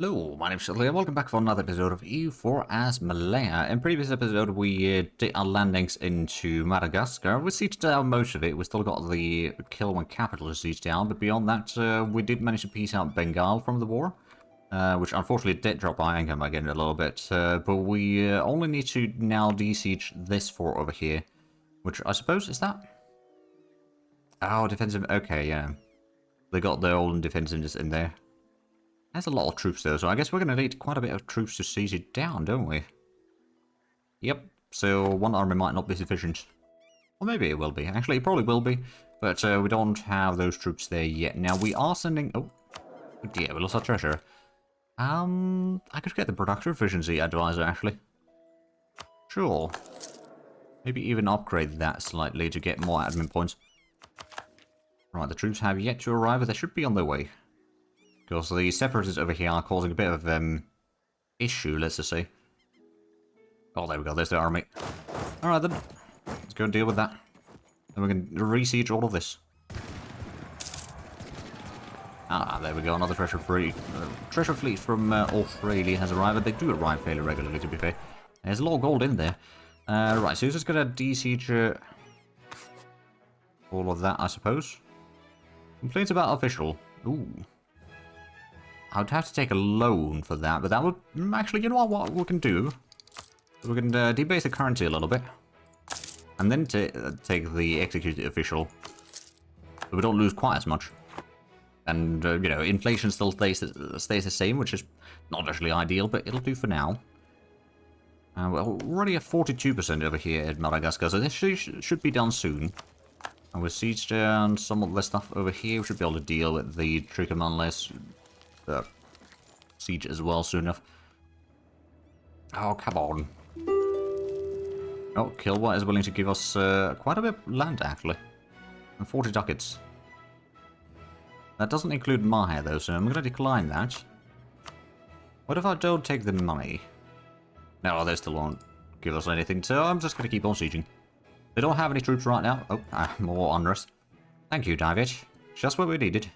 Hello, my name's Zhatelier. Welcome back for another episode of EU4 as Malaya. In previous episode, we did our landings into Madagascar. We sieged down most of it. We still got the Kilwan capital to siege down, but beyond that, we did manage to piece out Bengal from the war, which unfortunately did drop our income again a little bit. But we only need to now de-siege this fort over here, which I suppose is that? Oh, defensive. Okay, yeah. They got their own defensiveness in there. There's a lot of troops though, so I guess we're going to need quite a bit of troops to siege it down, don't we? Yep, so one army might not be sufficient. Or maybe it will be. Actually, it probably will be, but we don't have those troops there yet. Now, we are sending... Oh, yeah, we lost our treasure. I could get the production efficiency advisor, actually. Sure. Maybe even upgrade that slightly to get more admin points. Right, the troops have yet to arrive, but they should be on their way. Because the separatists over here are causing a bit of issue, let's just say. Oh, there we go. There's the army. Alright then. Let's go and deal with that. Then we can re-siege all of this. Ah, there we go. Another treasure fleet from Australia has arrived. They do arrive fairly regularly, to be fair. There's a lot of gold in there. Right, so we're just going to de-siege all of that, I suppose. Complaints about official. Ooh. I would have to take a loan for that, but that would... Actually, you know what we can do? We can debase the currency a little bit. And then take the executed official. So we don't lose quite as much. And, you know, inflation still stays the same, which is not actually ideal, but it'll do for now. We're already at 42% over here at Madagascar, so this should be done soon. And we'll siege down some of the stuff over here. We should be able to deal with the Trichomonless siege as well soon enough. Oh, come on. Oh, Kilwa is willing to give us quite a bit of land, actually. And 40 ducats. That doesn't include Mahe, though, so I'm going to decline that. What if I don't take the money? No, they still won't give us anything, so I'm just going to keep on sieging. They don't have any troops right now. Oh, more unrest. Thank you, David. Just what we needed.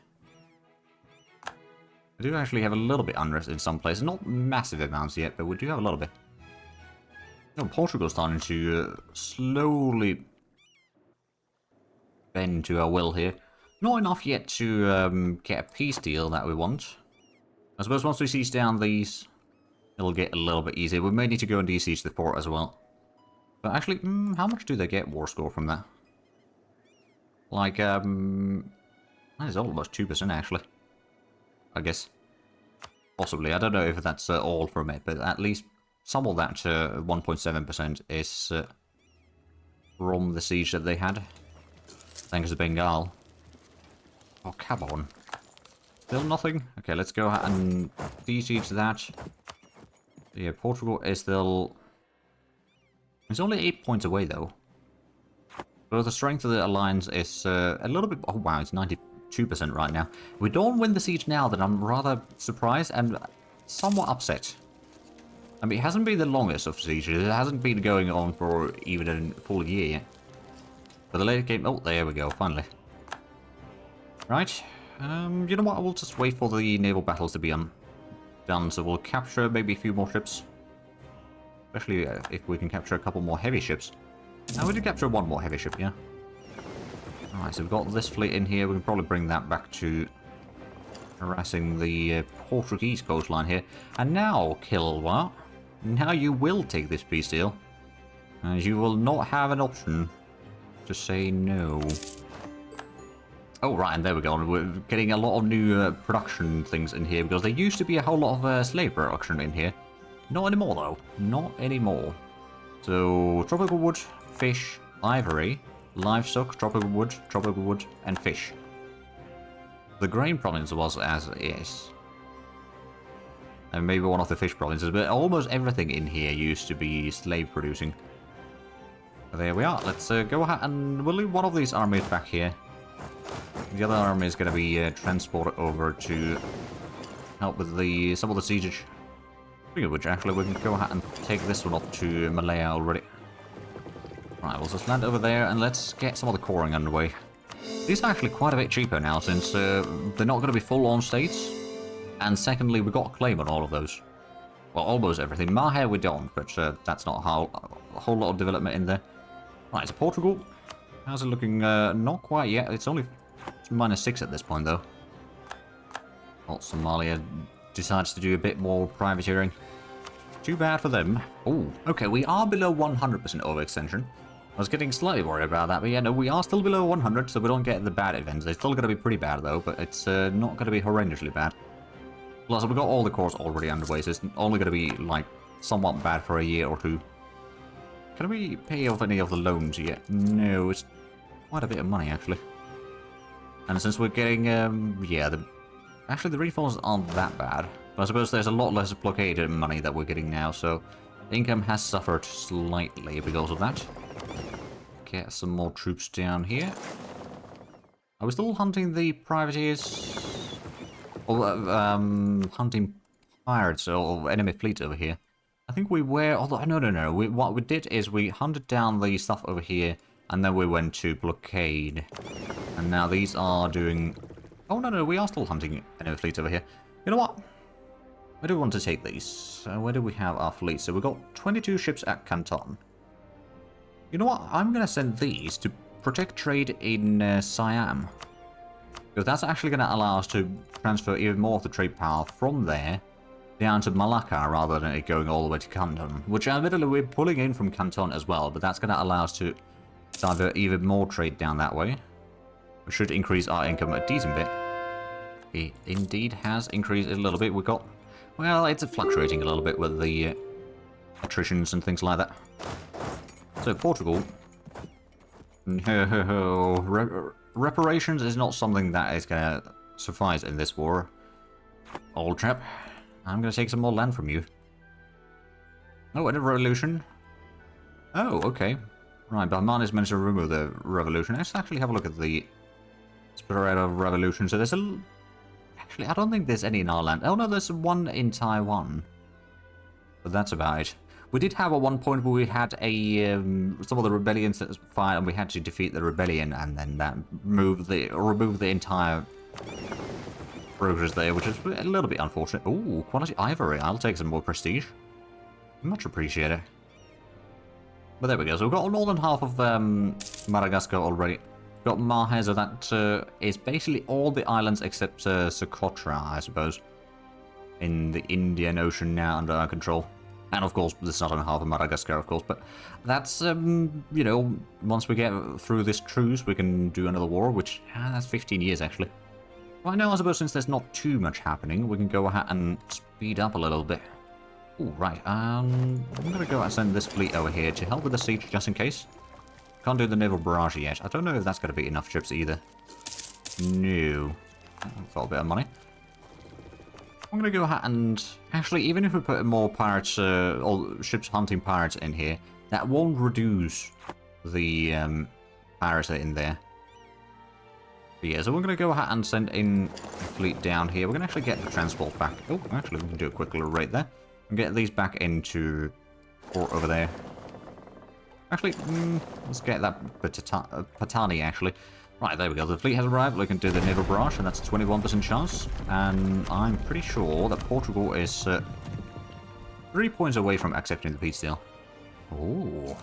We do actually have a little bit unrest in some places. Not massive amounts yet, but we do have a little bit. Oh, Portugal's starting to slowly bend to our will here. Not enough yet to get a peace deal that we want. I suppose once we siege down these, it'll get a little bit easier. We may need to go and de-siege the fort as well. But actually, how much do they get war score from that? Like, that is almost 2% actually. I guess. Possibly. I don't know if that's all from it, but at least some of that 1.7% is from the siege that they had. Thanks to Bengal. Oh, come on. Still nothing? Okay, let's go ahead and de-siege that. Yeah, Portugal is still... It's only 8 points away, though. But the strength of the alliance is a little bit... Oh, wow, it's 92% right now. If we don't win the siege now, then I'm rather surprised and somewhat upset. I mean, it hasn't been the longest of sieges. It hasn't been going on for even a full year yet. But the late game... Oh, there we go, finally. Right. You know what? I will just wait for the naval battles to be done. So we'll capture maybe a few more ships. Especially if we can capture a couple more heavy ships. Now, we did capture one more heavy ship, yeah? Alright, so we've got this fleet in here. We can probably bring that back to harassing the Portuguese coastline here. And now, Kilwa, now you will take this peace deal. And you will not have an option to say no. Oh, right, and there we go. We're getting a lot of new production things in here, because there used to be a whole lot of slave production in here. Not anymore, though. Not anymore. So, tropical wood, fish, ivory, livestock, tropical wood, and fish. The grain province was as is. And maybe one of the fish provinces, but almost everything in here used to be slave producing. There we are. Let's go ahead and we'll leave one of these armies back here. The other army is going to be transported over to help with some of the siege. Speaking of which, actually, we can go ahead and take this one off to Malaya already. Right, we'll just land over there and let's get some of the coring underway. These are actually quite a bit cheaper now, since they're not going to be full-on states. And secondly, we got a claim on all of those. Well, almost everything. Malaya we don't, but that's not a whole lot of development in there. Right, so Portugal. How's it looking? Not quite yet. It's only -6 at this point, though. Well, Somalia decides to do a bit more privateering. Too bad for them. Oh, okay, we are below 100% overextension. I was getting slightly worried about that, but yeah, no, we are still below 100, so we don't get the bad events. They're still going to be pretty bad, though, but it's not going to be horrendously bad. Plus, we've got all the cores already underway, so it's only going to be, like, somewhat bad for a year or two. Can we pay off any of the loans yet? No, it's quite a bit of money, actually. And since we're getting, yeah, actually the refunds aren't that bad. But I suppose there's a lot less blockade money that we're getting now, so income has suffered slightly because of that. Get some more troops down here. Are we still hunting the privateers? Or, hunting pirates or enemy fleet over here? I think we were, although, no. What we did is we hunted down the stuff over here, and then we went to blockade. And now these are doing... Oh, no, we are still hunting enemy fleet over here. You know what? Where do we want to take these? Where do we have our fleet? So we've got 22 ships at Canton. You know what? I'm going to send these to protect trade in Siam. Because that's actually going to allow us to transfer even more of the trade power from there down to Malacca rather than it going all the way to Canton. Which admittedly we're pulling in from Canton as well, but that's going to allow us to divert even more trade down that way. Which should increase our income a decent bit. It indeed has increased a little bit. We've got... Well, it's fluctuating a little bit with the attritions and things like that. So, Portugal. Reparations is not something that is going to suffice in this war. Old chap, I'm going to take some more land from you. Oh, and a revolution. Oh, okay. Right, Bahman has managed to remove the revolution. Let's actually have a look at the spirit of revolution. So there's a... Actually, I don't think there's any in our land. Oh, no, there's one in Taiwan. But that's about it. We did have at one point where we had a some of the rebellions that fired, and we had to defeat the rebellion, and then that remove the entire progress there, which is a little bit unfortunate. Ooh, quality ivory. I'll take some more prestige. Much appreciated. But there we go. So we've got a northern half of Madagascar already. We've got Malaya, so that is basically all the islands except Socotra, I suppose, in the Indian Ocean now under our control. And of course, the southern half of Madagascar, of course. But that's, you know, once we get through this truce, we can do another war, which, that's 15 years, actually. Right now, I suppose, since there's not too much happening, we can go ahead and speed up a little bit. Ooh, right, I'm going to go and send this fleet over here to help with the siege, just in case. Can't do the naval barrage yet. I don't know if that's going to be enough ships, either. No. Got a bit of money. I'm going to go ahead and... Actually, even if we put more pirates, or ships hunting pirates in here, that won't reduce the pirates in there. But yeah, so we're going to go ahead and send in a fleet down here. We're going to actually get the transport back. Oh, actually, we can do a quick little raid there. And get these back into port over there. Actually, let's get that Patani, actually. Right, there we go. The fleet has arrived. We can do the naval barrage, and that's a 21% chance. And I'm pretty sure that Portugal is 3 points away from accepting the peace deal. Oh,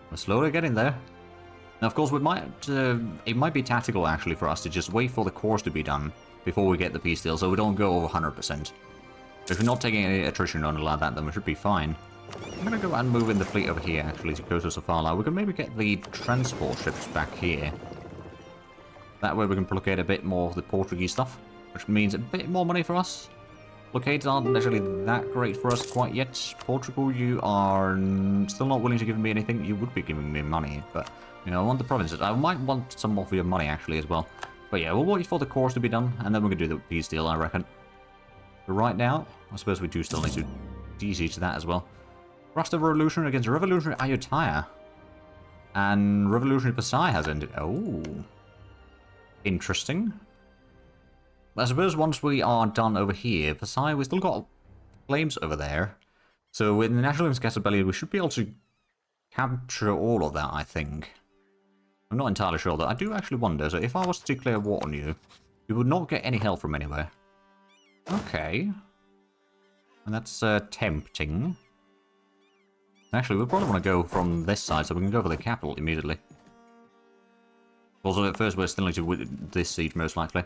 we're slowly getting there. Now, of course, we might it might be tactical, actually, for us to just wait for the course to be done before we get the peace deal, so we don't go over 100%. If we're not taking any attrition or anything like that, then we should be fine. I'm going to go and move in the fleet over here, actually, to go to Sofala. We can maybe get the transport ships back here. That way we can blockade a bit more of the Portuguese stuff, which means a bit more money for us. Blockades aren't necessarily that great for us quite yet. Portugal, you are still not willing to give me anything. You would be giving me money, but, you know, I want the provinces. I might want some more of your money, actually, as well. But yeah, we'll wait for the course to be done, and then we can do the peace deal, I reckon. But right now, I suppose we do still need to DC to that as well. Rust of Revolution against Revolutionary Ayutthaya. And Revolutionary Pasai has ended. Oh. Interesting. I suppose once we are done over here, Pasai, we still got claims over there. So with the National Rebellion, we should be able to capture all of that, I think. I'm not entirely sure, though. I do actually wonder, so if I was to declare war on you, you would not get any help from anywhere. Okay. And that's tempting. Actually, we probably want to go from this side so we can go for the capital immediately. Also, at first we're still need to win this siege, most likely.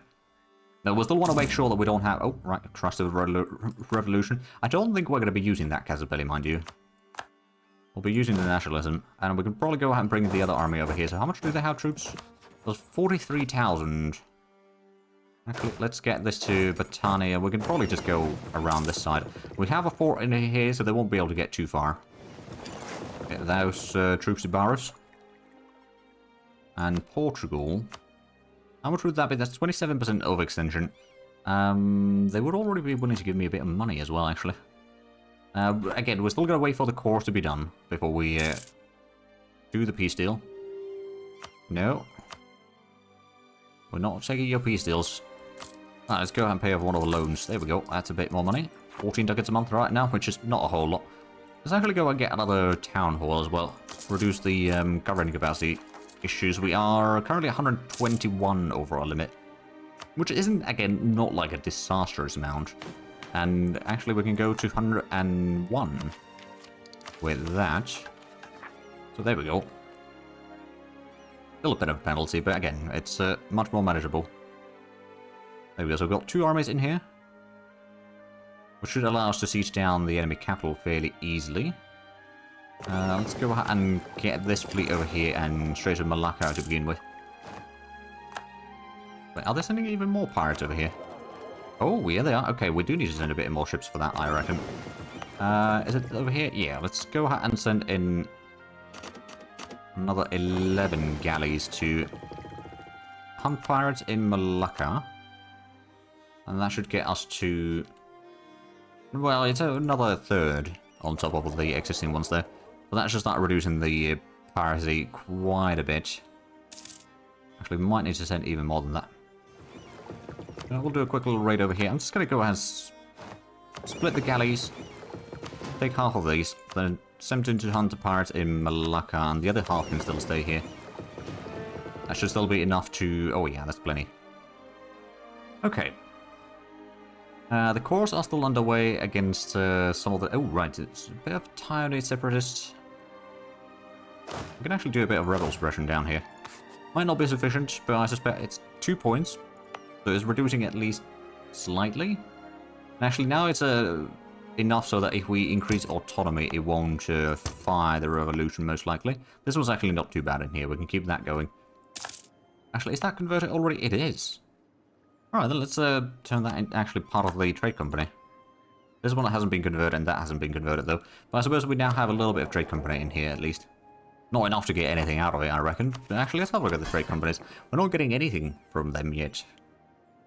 Now, we still want to make sure that we don't have... Oh, right, Trust of Revolution. I don't think we're going to be using that Casabelli, mind you. We'll be using the nationalism, and we can probably go ahead and bring the other army over here. So how much do they have troops? There's 43,000. Actually, let's get this to Battania. We can probably just go around this side. We have a fort in here, so they won't be able to get too far. Get those troops to Barros. And Portugal. How much would that be? That's 27% overextension. They would already be willing to give me a bit of money as well, actually. Again, we're still going to wait for the course to be done before we do the peace deal. No. We're not taking your peace deals. Right, let's go ahead and pay off one of the loans. There we go. That's a bit more money. 14 ducats a month right now, which is not a whole lot. Let's actually go and get another town hall as well. Reduce the governing capacity issues. We are currently 121 over our limit. Which isn't, again, not like a disastrous amount. And actually we can go to 101 with that. So there we go. Still a bit of a penalty, but again, it's much more manageable. There we go, so we've got 2 armies in here. Which should allow us to siege down the enemy capital fairly easily. Let's go ahead and get this fleet over here and straight to Malacca to begin with. Wait, are they sending even more pirates over here? Oh, yeah, they are. Okay, we do need to send a bit more ships for that, I reckon. Is it over here? Yeah, let's go ahead and send in another 11 galleys to hunt pirates in Malacca. And that should get us to... Well, it's another third on top of the existing ones there. But that should start reducing the piracy quite a bit. Actually, we might need to send even more than that. We'll do a quick little raid over here. I'm just going to go ahead and split the galleys. Take half of these. Then send them to hunt pirates in Malacca. And the other half can still stay here. That should still be enough to... Oh yeah, that's plenty. Okay. The cores are still underway against some of the... Oh, right. It's a bit of tiny separatists. We can actually do a bit of rebel suppression down here. Might not be sufficient, but I suspect it's 2 points. So it's reducing at least slightly. And actually, now it's enough so that if we increase autonomy, it won't fire the revolution, most likely. This was actually not too bad in here. We can keep that going. Actually, is that converted already? It is. Alright, then let's turn that into actually part of the trade company. This one hasn't been converted, and that hasn't been converted, though. But I suppose we now have a little bit of trade company in here, at least. Not enough to get anything out of it, I reckon. But actually, let's have a look at the trade companies. We're not getting anything from them yet.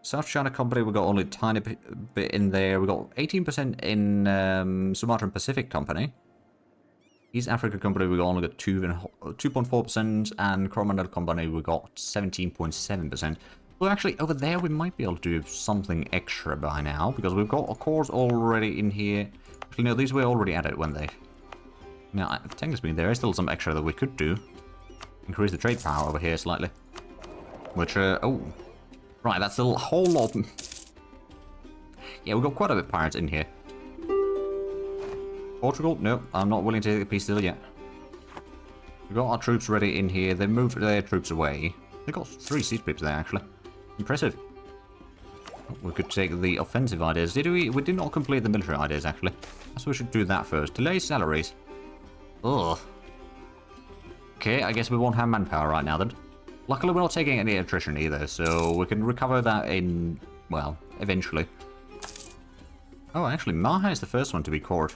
South China Company, we got only a tiny bit in there. We got 18% in Sumatran Pacific Company. East Africa Company, we only got 2.4%, and Coromandel Company, we got 17.7%. Well, actually, over there, we might be able to do something extra by now, because we've got a cores already in here. Actually, no, these were already added, weren't they? Now, technically speaking, there is still some extra that we could do. Increase the trade power over here slightly. Which, oh. Right, that's a whole lot. Yeah, we've got quite a bit of pirates in here. Portugal? No, I'm not willing to take the peace deal yet. We've got our troops ready in here. They've moved their troops away. They've got 3 siege pips there, actually. Impressive. We could take the offensive ideas. Did we? We did not complete the military ideas, actually. So we should do that first. Delay salaries. Ugh. Okay, I guess we won't have manpower right now, then. Luckily, we're not taking any attrition either, so we can recover that in, well, eventually. Oh, actually, Maha is the first one to be caught.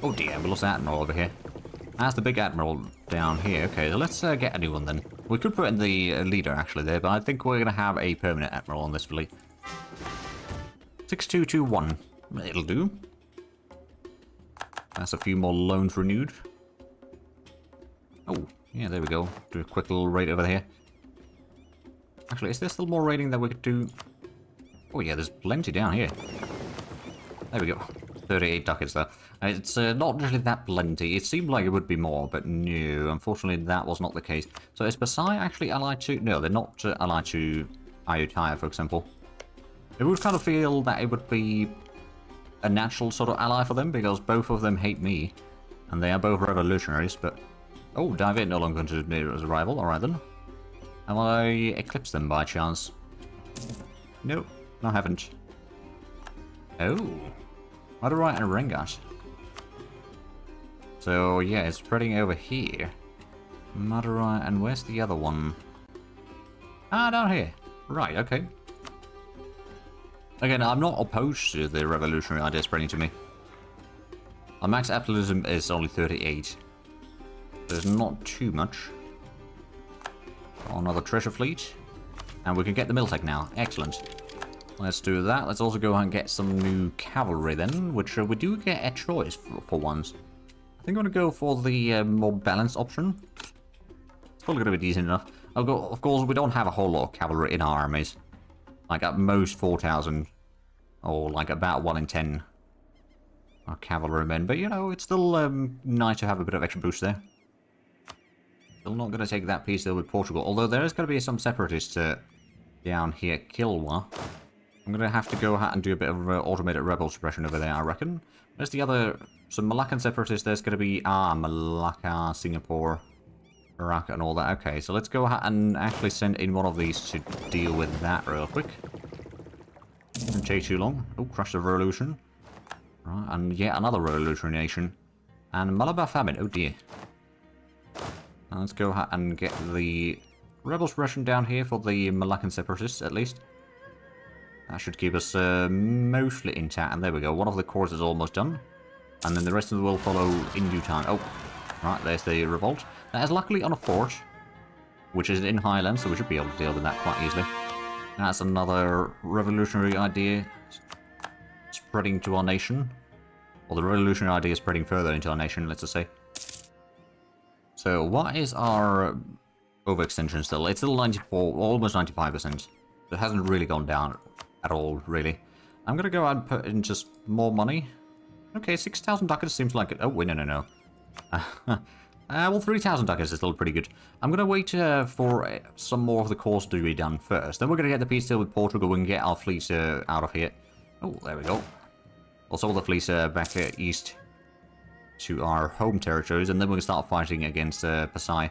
Oh dear, we lost Admiral over here. That's the big Admiral down here. Okay, so let's get a new one then. We could put in the leader, actually, there, but I think we're going to have a permanent Admiral on this fleet. 6221. It'll do. That's a few more loans renewed. Oh, yeah, there we go. Do a quick little raid over here. Actually, is there still more raiding that we could do? Oh yeah, there's plenty down here. There we go. 38 ducats though. It's not really that plenty. It seemed like it would be more, but no, unfortunately that was not the case. So is Pasai actually allied to... No, they're not allied to Ayutthaya, for example. It would kind of feel that it would be a natural sort of ally for them, because both of them hate me. And they are both revolutionaries, but... Oh, Dive no longer considered me as a rival. Alright then. Have I eclipsed them by chance? Nope, no, I haven't. Oh. Madurai and Rengat. So, yeah, it's spreading over here. Madurai, and where's the other one? Ah, down here. Right, okay. Again, I'm not opposed to the revolutionary idea spreading to me. Our max capitalism is only 38. There's not too much. Another treasure fleet. And we can get the Miltech now. Excellent. Let's do that. Let's also go and get some new cavalry then, which we do get a choice for once. I think I'm going to go for the more balanced option. It's probably going to be decent enough. Of course, we don't have a whole lot of cavalry in our armies. Like at most 4,000. Or like about 1 in 10 are cavalrymen. But you know, it's still nice to have a bit of extra boost there. Still not going to take that piece there with Portugal. Although there is going to be some separatists down here. Kilwa. I'm going to have to go ahead and do a bit of automated rebel suppression over there, I reckon. There's the other... Some Malaccan separatists. There's going to be... Malacca, Singapore, Iraq and all that. Okay, so let's go ahead and actually send in one of these to deal with that real quick. Doesn't take too long. Oh, crush the revolution. Right, and yet another revolutionary nation. And Malabar famine. Oh dear. Now let's go ahead and get the rebel suppression down here for the Malaccan separatists, at least. That should keep us mostly intact. And there we go. One of the cores is almost done. And then the rest of them will follow in due time. Oh, right. There's the revolt. That is luckily on a fort, which is in Highland, so we should be able to deal with that quite easily. That's another revolutionary idea spreading to our nation. Or the revolutionary idea spreading further into our nation, let's just say. So, what is our overextension still? It's still 94, almost 95%. It hasn't really gone down at all, really. I'm going to go out and put in just more money. Okay, 6,000 ducats seems like it. Oh, wait, no. Well, 3,000 ducats is still pretty good. I'm going to wait for some more of the course to be done first. Then we're going to get the peace deal with Portugal. We can get our fleets out of here. Oh, there we go. Also, all the fleets back east to our home territories. And then we can start fighting against Pasai.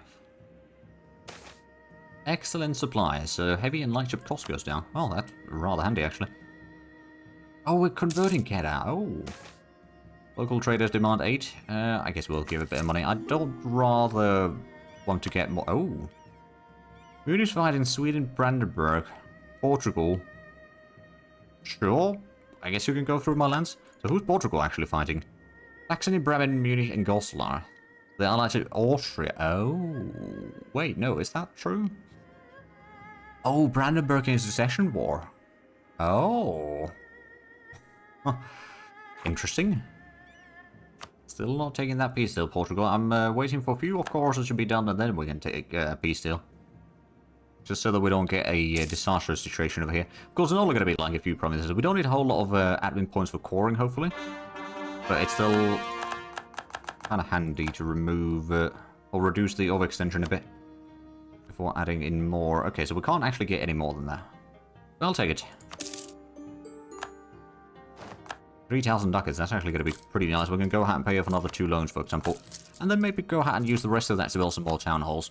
Excellent supplies. Heavy and light ship cost goes down. Oh, that's rather handy, actually. Oh, we're converting Kedah. Oh. Local traders demand 8. I guess we'll give a bit of money. I don't rather want to get more. Oh. Units fight in Sweden, Brandenburg, Portugal. Sure. I guess you can go through my lands. So who's Portugal actually fighting? Saxony, Bremen, Munich, and Goslar. They are allied Austria. Oh. Wait, no, is that true? Oh, Brandenburg in a succession war. Oh. Interesting. Still not taking that peace deal, Portugal. I'm waiting for a few of course it should be done, and then we can take a peace deal. Just so that we don't get a disastrous situation over here. Of course, it's only going to be like a few provinces. We don't need a whole lot of admin points for coring, hopefully. But it's still kind of handy to remove or reduce the overextension a bit before adding in more. Okay, so we can't actually get any more than that. I'll take it. 3,000 ducats, that's actually going to be pretty nice. We're going to go ahead and pay off another 2 loans, for example. And then maybe go ahead and use the rest of that to build some more town halls.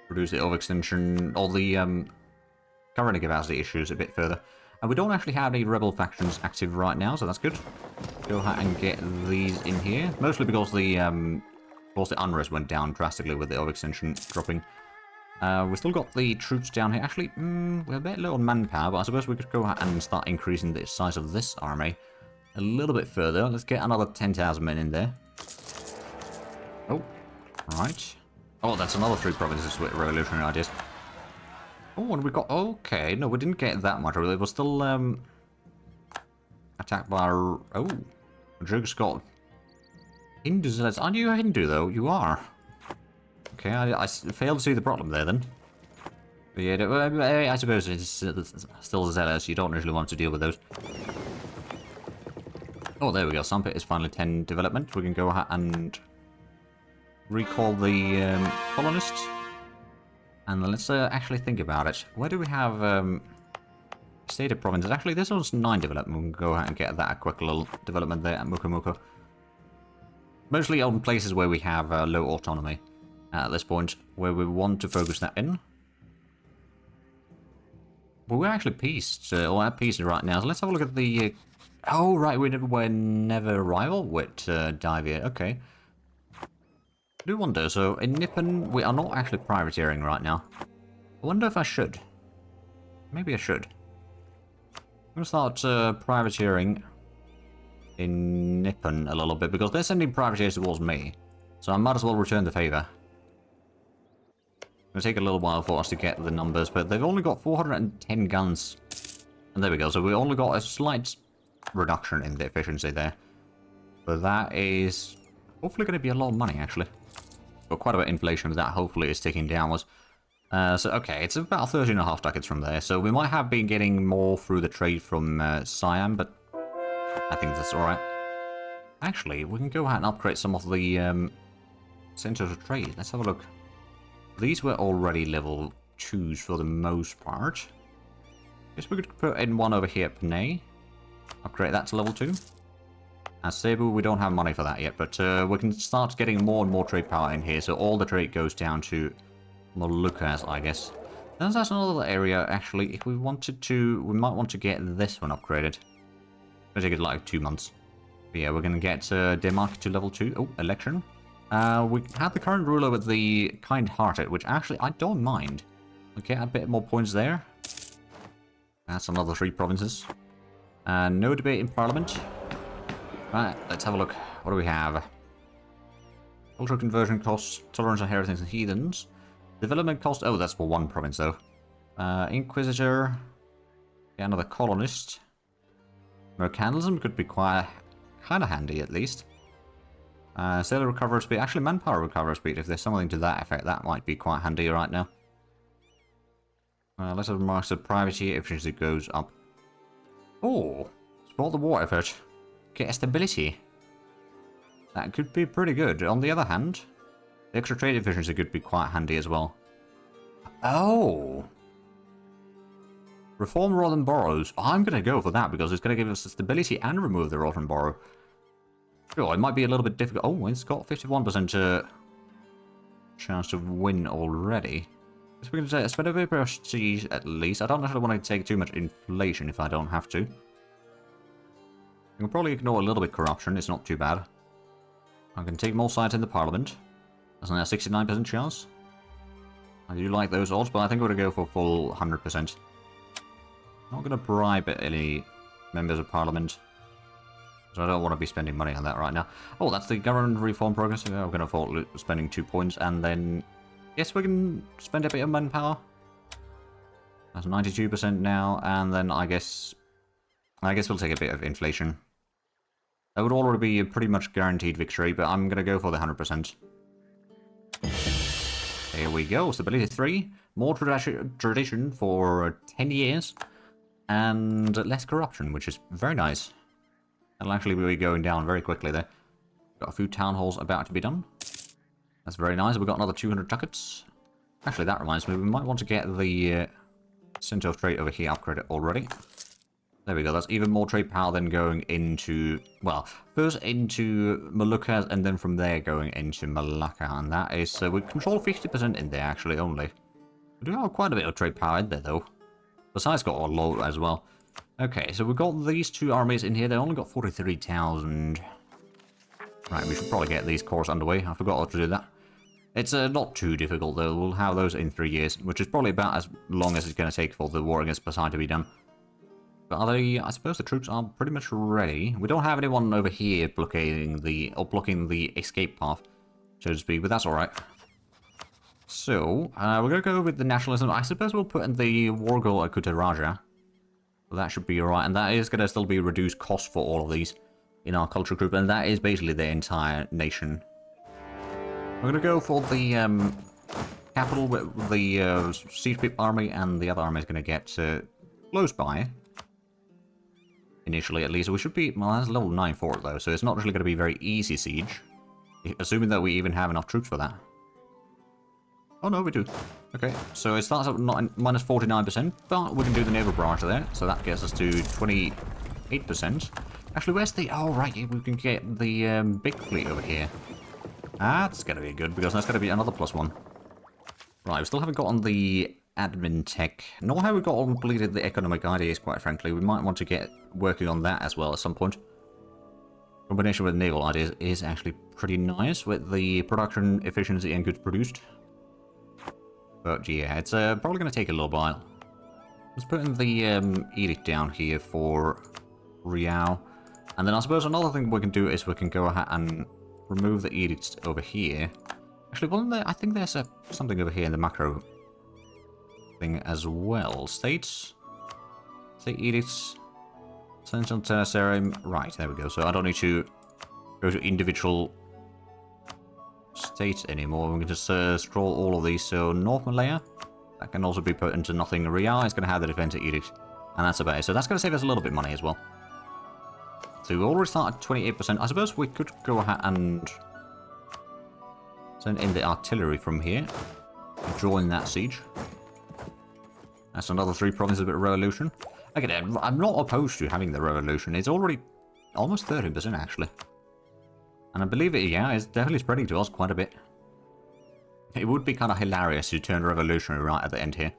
Reduce the overextension, or the current capacity issues a bit further. And we don't actually have any rebel factions active right now, so that's good. Go ahead and get these in here. Mostly because the, of course, the unrest went down drastically with the overextension dropping. We've still got the troops down here. Actually, we're a bit low on manpower, but I suppose we could go ahead and start increasing the size of this army a little bit further. Let's get another 10,000 men in there. Oh, right. Oh, that's another 3 provinces with revolutionary ideas. Oh, and we got... Okay, no, we didn't get that much. It was still attacked by... Oh, Drug's got Hindu zealots. Aren't you a Hindu, though? You are. Okay, I failed to see the problem there, then. But yeah, I suppose it's still zealous. You don't usually want to deal with those. Oh, there we go. Sampit is finally 10 development. We can go ahead and recall the colonists. And let's actually think about it. Where do we have stated provinces. Actually, this one's 9 development. We can go ahead and get that a quick little development there at Mukomuko. Mostly on places where we have low autonomy at this point, where we want to focus that in. But we're actually peaced, or at peace right now, so let's have a look at the... oh, right, we're never rival with Zhatelier, okay. I do wonder, so in Nippon, we are not actually privateering right now. I wonder if I should. Maybe I should. I'm going to start privateering in Nippon a little bit, because they're sending privateers towards me. So I might as well return the favour. It'll take a little while for us to get the numbers, but they've only got 410 guns. And there we go, so we only got a slight reduction in the efficiency there. But that is hopefully going to be a lot of money, actually. Got quite a bit of inflation, that hopefully is ticking downwards. So, okay, it's about 13.5 ducats from there, so we might have been getting more through the trade from Siam, but I think that's alright. Actually, we can go ahead and upgrade some of the centers of trade. Let's have a look. These were already level 2s for the most part. Guess we could put in one over here at Panay. Upgrade that to level 2. As Cebu, we don't have money for that yet, but we can start getting more and more trade power in here, so all the trade goes down to Moluccas, I guess. Then that's another area, actually, if we wanted to, we might want to get this one upgraded. It'll take it like 2 months. But yeah, we're going to get Denmark to level 2. Oh, election. We have the current ruler with the kind-hearted, which actually I don't mind. Okay, a bit more points there. That's another 3 provinces. No debate in Parliament. Right, let's have a look. What do we have? Cultural conversion costs, tolerance on heretics and heathens. Development cost, oh, that's for 1 province though. Inquisitor. Yeah, another colonist. Mercantilism could be quite kind of handy at least. Sailor recovery speed, actually manpower recovery speed, if there's something to that effect, that might be quite handy right now. Let's have marks of privateer efficiency goes up. Oh, support the war effort. Get stability. That could be pretty good. On the other hand, the extra trade efficiency could be quite handy as well. Oh! Reform rod and borrows. I'm going to go for that because it's going to give us stability and remove the rod and borrow. Sure, it might be a little bit difficult. Oh, it's got 51% chance to win already. So we're going to spend a bit of prestige at least. I don't actually want to take too much inflation if I don't have to. We can probably ignore a little bit corruption, it's not too bad. I can take more sides in the parliament. That's only a 69% chance. I do like those odds, but I think we're going to go for full 100%. Not going to bribe any members of parliament. So I don't want to be spending money on that right now. Oh, that's the government reform progress. So I'm going to fall spending 2 points, and then... yes, we can spend a bit of manpower. That's 92% now, and then I guess we'll take a bit of inflation. That would already be a pretty much guaranteed victory, but I'm going to go for the 100%. There we go, stability 3. More tradition for 10 years. And less corruption, which is very nice. That'll actually be going down very quickly there. Got a few town halls about to be done. That's very nice. We've got another 200 ducats. Actually, that reminds me, we might want to get the center of trade over here upgraded already. There we go. That's even more trade power than going into, well, first into Moluccas and then from there going into Malacca. And that is, we control 50% in there actually only. We do have quite a bit of trade power in there though. Besides got a lot as well. Okay, so we've got these 2 armies in here. They only got 43,000. Right, we should probably get these corps underway. I forgot how to do that. It's not too difficult though. We'll have those in 3 years, which is probably about as long as it's going to take for the war against Pasai to be done. But are they, I suppose the troops are pretty much ready. We don't have anyone over here blocking the escape path, so to speak, but that's alright. So, we're going to go with the nationalism. I suppose we'll put in the war goal at Kutaraja. So that should be alright, and that is going to still be reduced cost for all of these in our culture group, and that is basically the entire nation. We're going to go for the capital with the siege people army, and the other army is going to get close by. Initially, at least. We should be, well, that's level 9 fort though, so it's not really going to be very easy siege. Assuming that we even have enough troops for that. Oh no, we do. Okay, so it starts at minus 49%, but we can do the naval barrage there, so that gets us to 28%. Actually, where's the... Oh, right, we can get the big fleet over here. That's gonna be good, because that's gonna be another +1. Right, we still haven't gotten the admin tech, nor have we got completed the economic ideas, quite frankly. We might want to get working on that as well at some point. Combination with naval ideas is actually pretty nice, with the production efficiency and goods produced. But yeah, it's probably going to take a little while. Let's put in the edict down here for Riao. And then I suppose another thing we can do is we can go ahead and remove the edicts over here. Actually, wasn't there, I think there's something over here in the macro thing as well. States? State edicts. Central Tertiary. Right, there we go. So I don't need to go to individual states anymore. We can just scroll all of these. So North Malaya, that can also be put into nothing. Riyadh is going to have the defense edict, and that's about it. So that's going to save us a little bit of money as well. So we already start at 28%. I suppose we could go ahead and send in the artillery from here, join that siege. That's another 3 provinces with revolution. Again, I'm not opposed to having the revolution. It's already almost 30% actually. And I believe it, yeah, it's definitely spreading to us quite a bit. It would be kind of hilarious to turn revolutionary right at the end here.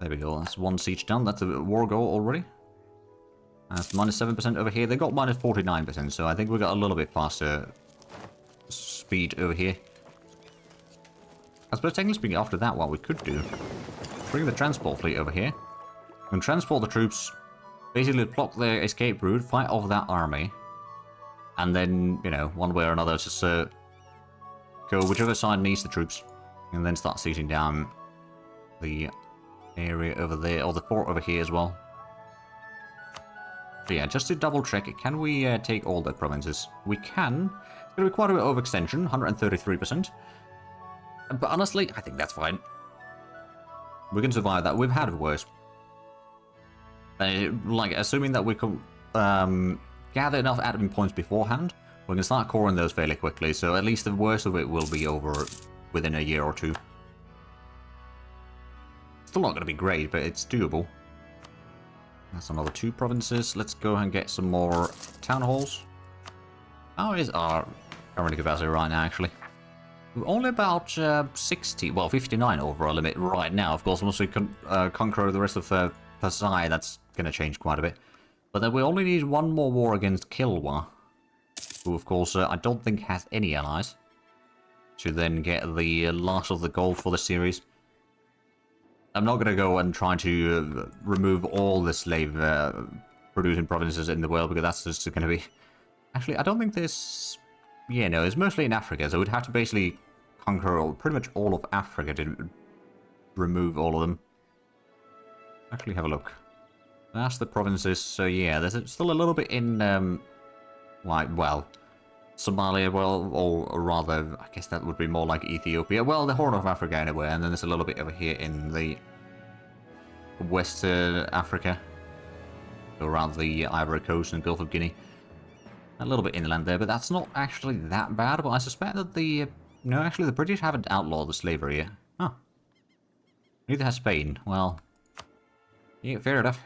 There we go, that's 1 siege done. That's a war goal already. That's minus 7% over here. They got minus 49%, so I think we got a little bit faster speed over here. I suppose technically speaking, after that, what we could do, bring the transport fleet over here. We can transport the troops, basically block their escape route, fight off that army, and then, you know, one way or another, just go whichever side needs the troops, and then start sieging down the area over there, or the fort over here as well. So yeah, just to double check, can we take all the provinces? We can. It's going to be quite a bit of overextension, 133%. But honestly, I think that's fine. We can survive that. We've had it worse. Like, assuming that we can gather enough admin points beforehand, we can start coring those fairly quickly, so at least the worst of it will be over within a year or 2. Still not going to be great, but it's doable. That's another 2 provinces. Let's go and get some more town halls. How is our current capacity right now, actually? We're only about 60, well, 59 overall limit right now. Of course, once we conquer the rest of Pasai, that's going to change quite a bit. But then we only need 1 more war against Kilwa, who, of course, I don't think has any allies, to then get the last of the gold for the series. I'm not going to go and try to remove all the slave producing provinces in the world, because that's just going to be... Actually, I don't think there's... Yeah, no, it's mostly in Africa, so we'd have to basically conquer pretty much all of Africa to remove all of them. Actually, have a look. That's the provinces, so yeah, there's still a little bit in, like, well, Somalia, well, or rather, I guess that would be more like Ethiopia. Well, the Horn of Africa anyway, and then there's a little bit over here in the Western Africa, around the Ivory Coast and Gulf of Guinea. A little bit inland there, but that's not actually that bad. But I suspect that the... No, actually, the British haven't outlawed the slavery yet. Huh. Neither has Spain. Well, yeah, fair enough.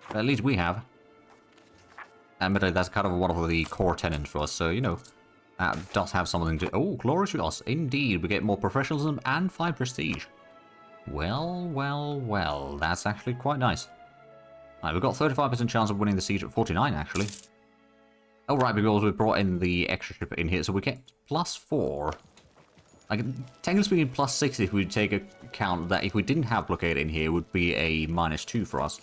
But at least we have. And but that's kind of one of the core tenets for us, so, you know, that does have something to... Oh, glorious. Indeed, we get more professionalism and 5 prestige. Well, well, well. That's actually quite nice. Right, we've got 35% chance of winning the siege at 49, actually. Oh, right, because we brought in the extra ship in here, so we get +4. Like, technically speaking, +6 if we take account that if we didn't have blockade in here, it would be a -2 for us.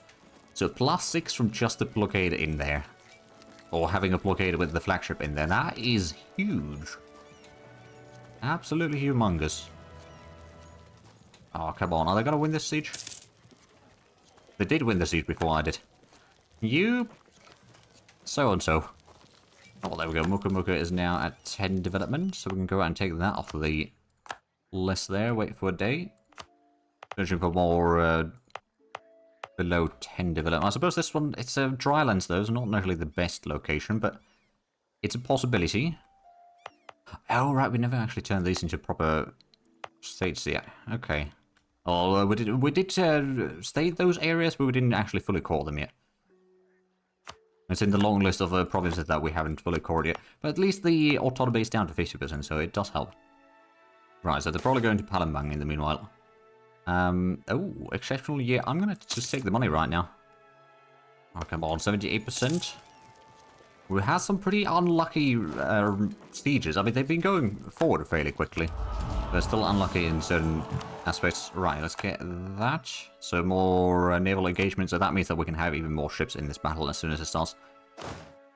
So +6 from just the blockade in there. Or having a blockade with the flagship in there. That is huge. Absolutely humongous. Oh, come on. Are they going to win this siege? They did win the siege before I did. You... So-and-so. Oh, there we go. Muka Muka is now at 10 development, so we can go out and take that off the list there. Wait for a day. Searching for more below 10 development. I suppose this one, it's a drylands though, it's not necessarily the best location, but it's a possibility. Oh, right, we never actually turned these into proper states, yeah. Okay. Oh, we did state those areas, but we didn't actually fully core them yet. It's in the long list of provinces that we haven't fully cored yet. But at least the autonomy is down to 50%, so it does help. Right, so they're probably going to Palembang in the meanwhile. Oh, exceptional, yeah, I'm gonna just take the money right now. Oh, come on, 78%. We had some pretty unlucky sieges. I mean, they've been going forward fairly quickly. They're still unlucky in certain aspects. Right, let's get that. So more naval engagement, so that means that we can have even more ships in this battle as soon as it starts.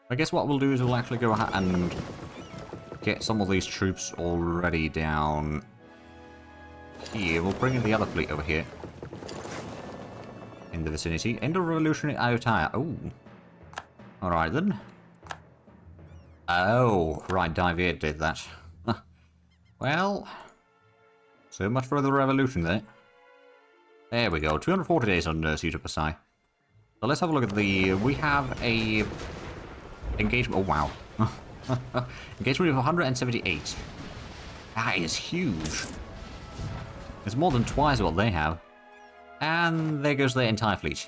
I guess what we'll do is we'll actually go ahead and get some of these troops already down here. We'll bring in the other fleet over here. In the vicinity. End of revolutionary Ayutthaya. Oh. Alright then. Oh, right, Zhatelier did that. Well, so much for the revolution there. There we go, 240 days on siege of Pasai. So let's have a look at the... We have a... engagement... Oh, wow. Engagement of 178. That is huge. It's more than twice what they have. And there goes their entire fleet.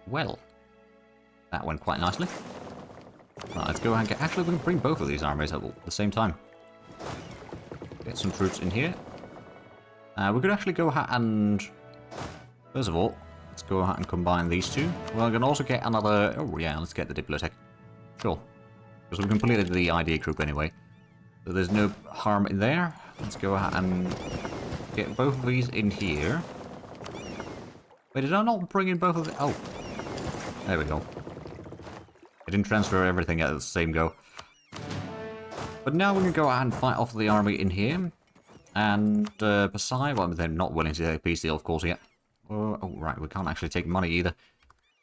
Well, that went quite nicely. Right, let's go ahead and get... Actually, we can bring both of these armies at the same time. Get some troops in here. We could actually go ahead and... First of all, let's go ahead and combine these two. Well, we can also get another... Oh, yeah, let's get the Diplotech. Sure. Because we've completed the idea group anyway. So there's no harm in there. Let's go ahead and get both of these in here. Wait, did I not bring in both of the... Oh. There we go. I didn't transfer everything at the same go. But now we can go ahead and fight off the army in here. And Pasai, well, they're not willing to take a peace deal, of course, yet. Oh, right, we can't actually take money either.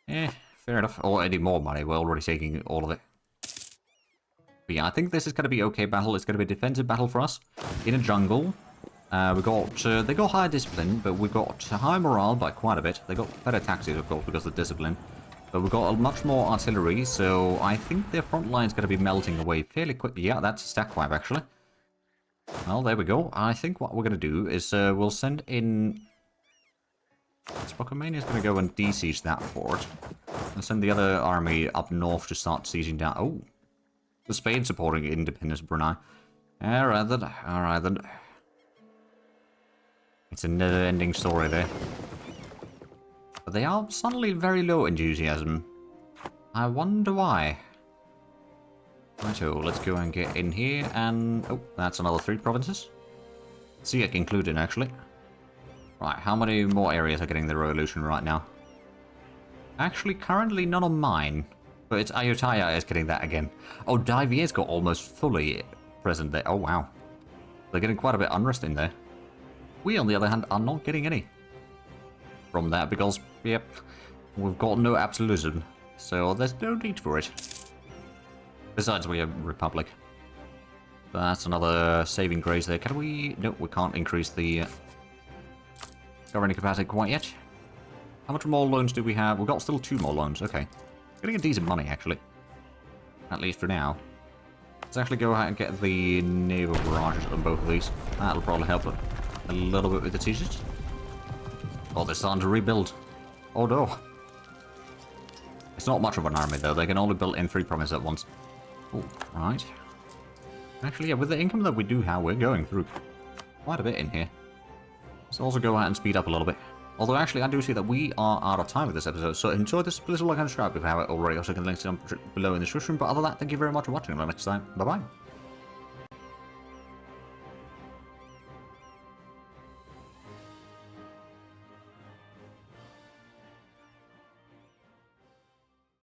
Fair enough. Or any more money, we're already taking all of it. But yeah, I think this is going to be okay battle. It's going to be a defensive battle for us. In a jungle. We got, they got higher discipline, but we got high morale by quite a bit. They got better tactics, of course, because of discipline. But we've got much more artillery, so I think their front line's going to be melting away fairly quickly. Yeah, that's a stack 5, actually. Well, there we go. I think what we're going to do is we'll send in... Spokomania's going to go and de-siege that fort. And send the other army up north to start sieging down... Oh! The Spain supporting independence Brunei. Alright then. Alright then. It's a never-ending story there. But they are suddenly very low enthusiasm. I wonder why. Righto, let's go and get in here and... Oh, that's another 3 provinces. See, it included actually. Right, how many more areas are getting the revolution right now? Actually, currently none on mine. But it's Ayutthaya is getting that again. Oh, Zhatelier's got almost fully present there. Oh, wow. They're getting quite a bit of unrest in there. We, on the other hand, are not getting any from that because, yep, we've got no absolutism, so there's no need for it. Besides, we have Republic. That's another saving grace there. Can we... No, we can't increase the governing capacity quite yet. How much more loans do we have? We've got still 2 more loans, okay. Getting a decent money, actually. At least for now. Let's actually go ahead and get the naval barrages on both of these. That'll probably help a little bit with the sieges. Oh, they're starting to rebuild. Oh no. It's not much of an army though, they can only build in 3 provinces at once. Oh, right. Actually, yeah, with the income that we do have, we're going through quite a bit in here. Let's also go ahead and speed up a little bit. Although actually, I do see that we are out of time with this episode, so enjoy this, please like and subscribe if you haven't already. Also, can links down below in the description, but other than that, thank you very much for watching, until next time, bye bye.